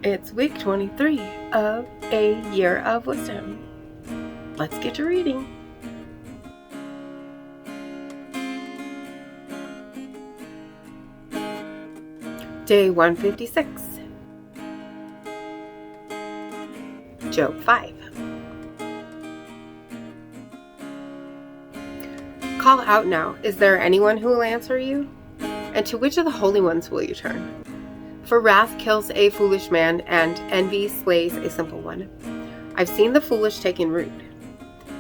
It's week 23 of A Year of Wisdom. Let's get to reading. Day 156. Job 5. Call out now, is there anyone who will answer you? And to which of the holy ones will you turn? For wrath kills a foolish man, and envy slays a simple one. I've seen the foolish taking root,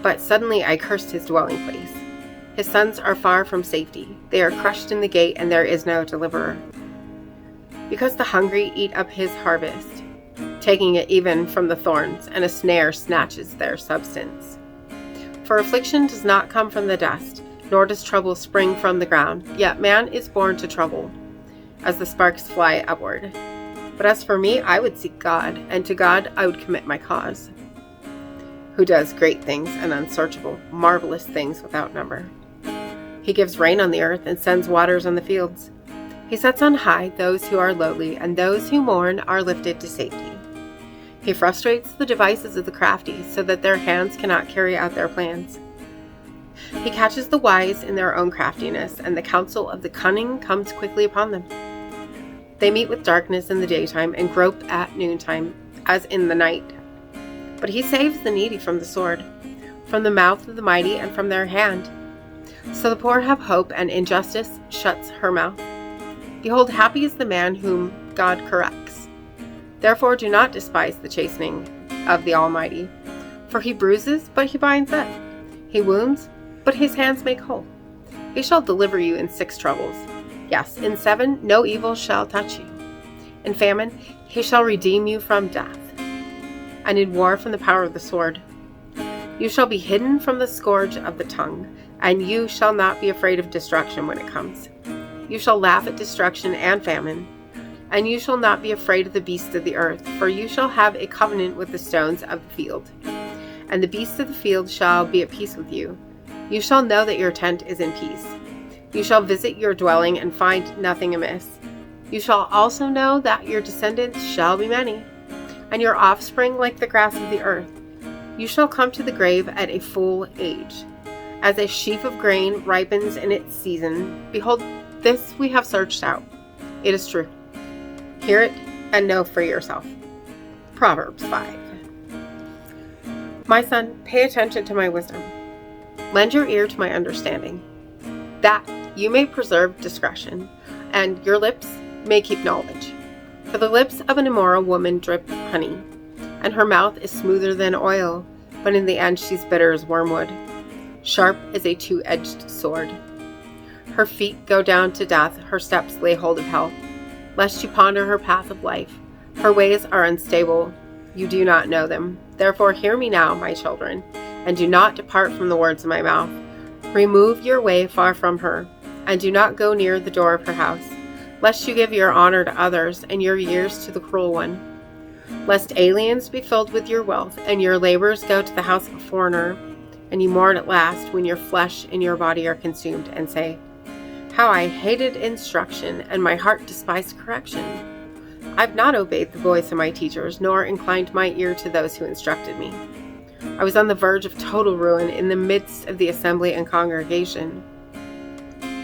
but suddenly I cursed his dwelling place. His sons are far from safety. They are crushed in the gate, and there is no deliverer. Because the hungry eat up his harvest, taking it even from the thorns, and a snare snatches their substance. For affliction does not come from the dust, nor does trouble spring from the ground. Yet man is born to trouble, as the sparks fly upward. But as for me, I would seek God, and to God I would commit my cause, who does great things and unsearchable, marvelous things without number. He gives rain on the earth and sends waters on the fields. He sets on high those who are lowly, and those who mourn are lifted to safety. He frustrates the devices of the crafty, so that their hands cannot carry out their plans. He catches the wise in their own craftiness, and the counsel of the cunning comes quickly upon them. They meet with darkness in the daytime and grope at noontime as in the night. But he saves the needy from the sword, from the mouth of the mighty, and from their hand. So the poor have hope, and injustice shuts her mouth. Behold, happy is the man whom God corrects. Therefore do not despise the chastening of the Almighty, for he bruises, but he binds up. He wounds, but his hands make whole. He shall deliver you in 6 troubles. Yes, in 7 no evil shall touch you. In famine he shall redeem you from death, and in war from the power of the sword. You shall be hidden from the scourge of the tongue, and you shall not be afraid of destruction when it comes. You shall laugh at destruction and famine, and you shall not be afraid of the beasts of the earth, for you shall have a covenant with the stones of the field, and the beasts of the field shall be at peace with you. You shall know that your tent is in peace. You shall visit your dwelling and find nothing amiss. You shall also know that your descendants shall be many, and your offspring like the grass of the earth. You shall come to the grave at a full age. As a sheaf of grain ripens in its season, behold, this we have searched out. It is true. Hear it and know for yourself. Proverbs 5. My son, pay attention to my wisdom. Lend your ear to my understanding, that you may preserve discretion, and your lips may keep knowledge. For the lips of an immoral woman drip honey, and her mouth is smoother than oil, but in the end she's bitter as wormwood, sharp as a 2-edged sword. Her feet go down to death, her steps lay hold of hell, lest you ponder her path of life. Her ways are unstable, you do not know them. Therefore hear me now, my children, and do not depart from the words of my mouth. Remove your way far from her, and do not go near the door of her house, lest you give your honor to others, and your years to the cruel one. Lest aliens be filled with your wealth, and your labors go to the house of a foreigner, and you mourn at last when your flesh and your body are consumed, and say, how I hated instruction, and my heart despised correction. I've not obeyed the voice of my teachers, nor inclined my ear to those who instructed me. I was on the verge of total ruin in the midst of the assembly and congregation.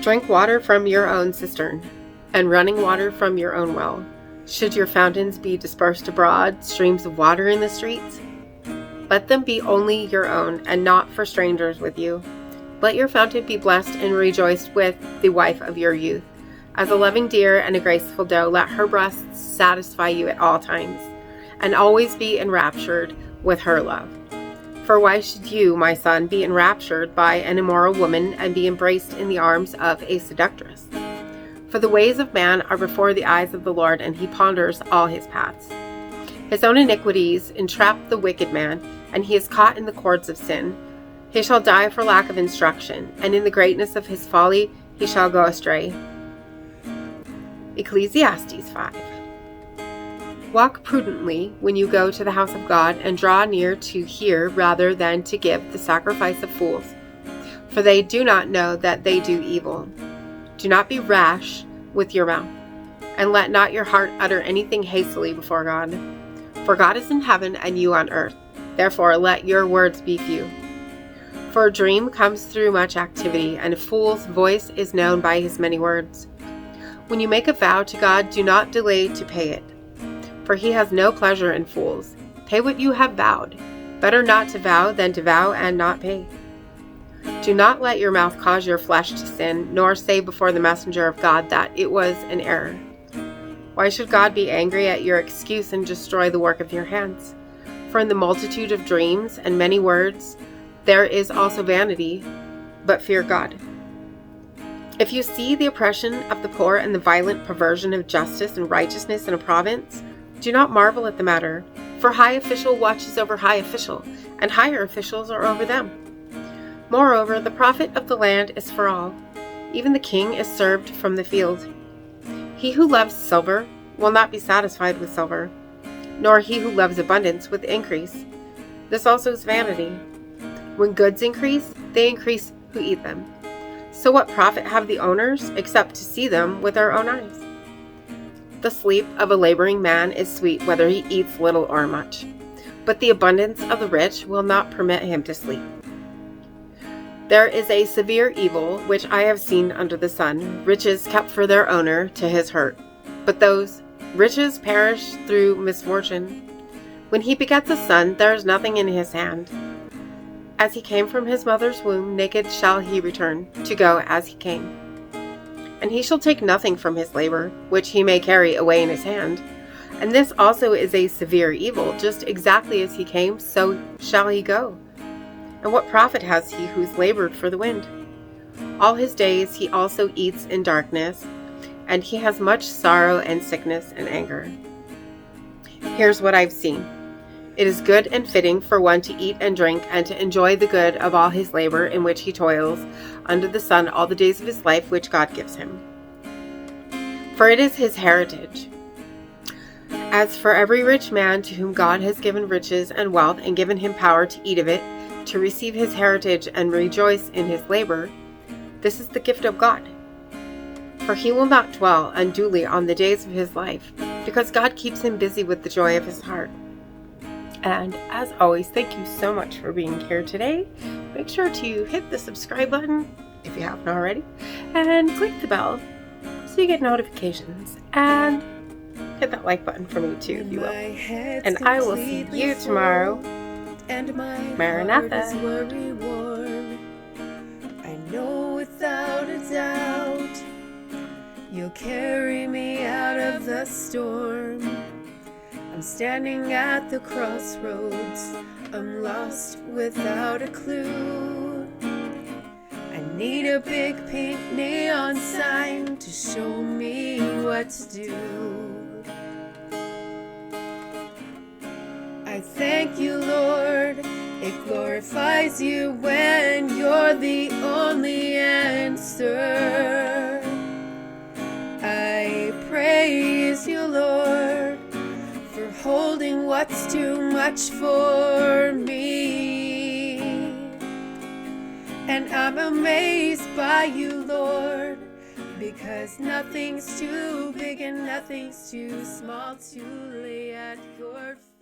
Drink water from your own cistern, and running water from your own well. Should your fountains be dispersed abroad, streams of water in the streets? Let them be only your own, and not for strangers with you. Let your fountain be blessed and rejoiced with the wife of your youth. As a loving deer and a graceful doe, let her breasts satisfy you at all times, and always be enraptured with her love. For why should you, my son, be enraptured by an immoral woman and be embraced in the arms of a seductress? For the ways of man are before the eyes of the Lord, and he ponders all his paths. His own iniquities entrap the wicked man, and he is caught in the cords of sin. He shall die for lack of instruction, and in the greatness of his folly he shall go astray. Ecclesiastes 5. Walk prudently when you go to the house of God, and draw near to hear rather than to give the sacrifice of fools, for they do not know that they do evil. Do not be rash with your mouth. and let not your heart utter anything hastily before God. For God is in heaven and you on earth. Therefore let your words be few. For a dream comes through much activity, and a fool's voice is known by his many words. When you make a vow to God, do not delay to pay it, for he has no pleasure in fools. Pay what you have vowed. Better not to vow than to vow and not pay. Do not let your mouth cause your flesh to sin, nor say before the messenger of God that it was an error. Why should God be angry at your excuse and destroy the work of your hands? For in the multitude of dreams and many words, there is also vanity, but fear God. If you see the oppression of the poor and the violent perversion of justice and righteousness in a province, do not marvel at the matter, for high official watches over high official, and higher officials are over them. Moreover, the profit of the land is for all. Even the king is served from the field. He who loves silver will not be satisfied with silver, nor he who loves abundance with increase. This also is vanity. When goods increase, they increase who eat them. So what profit have the owners except to see them with their own eyes? The sleep of a laboring man is sweet, whether he eats little or much, but the abundance of the rich will not permit him to sleep. There is a severe evil which I have seen under the sun, riches kept for their owner to his hurt, but those riches perish through misfortune. When he begets a son, there is nothing in his hand. As he came from his mother's womb, naked shall he return, to go as he came. And he shall take nothing from his labor, which he may carry away in his hand. And this also is a severe evil, just exactly as he came, so shall he go. And what profit has he who's labored for the wind? All his days he also eats in darkness, and he has much sorrow and sickness and anger. Here's what I've seen. It is good and fitting for one to eat and drink and to enjoy the good of all his labor in which he toils under the sun all the days of his life which God gives him. For it is his heritage. As for every rich man to whom God has given riches and wealth and given him power to eat of it, to receive his heritage and rejoice in his labor, this is the gift of God. For he will not dwell unduly on the days of his life, because God keeps him busy with the joy of his heart. And as always, thank you so much for being here today. Make sure to hit the subscribe button if you haven't already, and click the bell so you get notifications. And hit that like button for me too, if you will. And I will see you tomorrow. And Maranatha. I know without a doubt you'll carry me out of the storm. I'm standing at the crossroads, I'm lost without a clue. I need a big pink neon sign to show me what to do. I thank you, Lord, it glorifies you when you're the only answer. I praise you, Lord, for holding what's too much for me. And I'm amazed by you, Lord, because nothing's too big and nothing's too small to lay at your feet.